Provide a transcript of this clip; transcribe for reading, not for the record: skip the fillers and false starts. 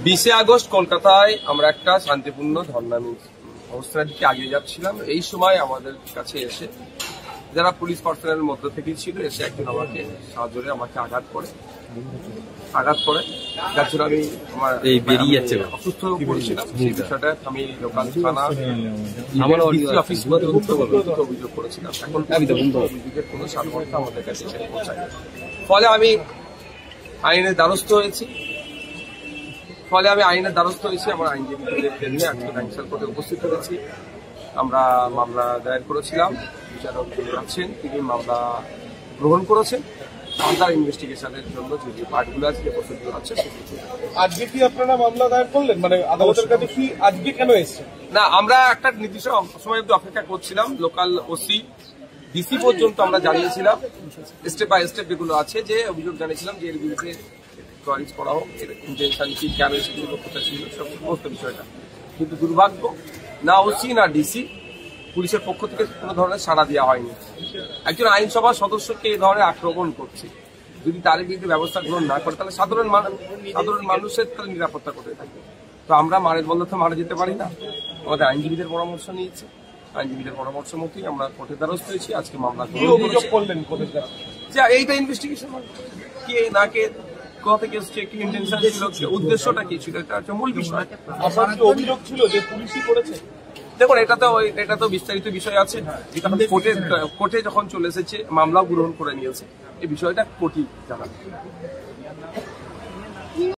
20 August কলকাতায় আমরা একটা শান্তিপূর্ণ ধর্ণা অবস্থার দিকে এগিয়ে যাচ্ছিলাম। এই সময় আমাদের কাছে এসে যারা পুলিশ পার্সোনালের মধ্য থেকে ছিল এসে একজন আমাকে সাহায্যে আমাকে আঘাত করে যার জন্য আমি আমার অসুস্থ পড়েছিলাম। সেই বিষয়টা আমি লোকাল থানা আমার অফিস অভিযোগ করেছিলাম। এখন অভিযোগের কোনো সার্বভৌমত্ব আমাদের কাছে পৌঁছায়, ফলে আমি আইনের দ্বারস্থ হয়েছি। আমার আইনজীবীদের নিয়ে আজকে ব্যাংক কোর্টে উপস্থিত হয়েছি। আমরা মামলা দায়ের করেছিলাম, বিচারক আছেন, তিনি মামলা গ্রহণ করেছেন। আমাদের ইনভেস্টিগেশনের জন্য যে পার্টগুলো আছে, যে প্রসিডিউর আছে, আজকে কি আপনারা মামলা দায়ের করলেন? মানে আদালতের কাছে কি আজকে কেন এসেছে? না, আমরা একটা নির্দিষ্ট সময় অবধি অপেক্ষা করছিলাম। লোকাল ওসি ডিসি পর্যন্ত আমরা জানিয়েছিলাম, স্টেপ বাই স্টেপ যেগুলো আছে, যে অভিযোগ জানিয়েছিলাম যে এর বিরুদ্ধে কোয়ারিজ করা হোক, এর ইন্টেনশন কি, কেন সেগুলো কোথায় ছিল, সমস্ত বিষয়টা। কিন্তু দুর্ভাগ্য, না ওসি না ডিসি পুলিশের পক্ষ থেকে কোনো ধরনের সাড়া দেওয়া হয়নি। একজন আইনসভার সদস্যকে এই ধরনের আক্রমণ করছে, যদি তার বিরুদ্ধে ব্যবস্থা গ্রহণ না করে তাহলে সাধারণ মানুষের তাহলে নিরাপত্তা কোথায় থাকবে? তো আমরা মারের বললে তো মারা যেতে পারি না। আমাদের আইনজীবীদের পরামর্শ নিয়েছি, আইনজীবীদের পরামর্শ মতোই আমরা কোর্টের দ্বারস্থ হয়েছি। আজকে মামলা করলেন কোর্টের কাছে যে এইটা ইনভেস্টিগেশন কে না কে, কোথা থেকে এসছে, কি ইন্টেনশন ছিল, উদ্দেশ্যটা কি ছিল, এটা হচ্ছে মূল বিষয়। অভিযোগ ছিল যে পুলিশই করেছে। দেখুন, এটা তো বিস্তারিত বিষয় আছে, যেটা কোর্টে যখন চলে এসেছে, মামলাও গ্রহণ করে নিয়েছে, এই বিষয়টা কোর্টই জানাবে।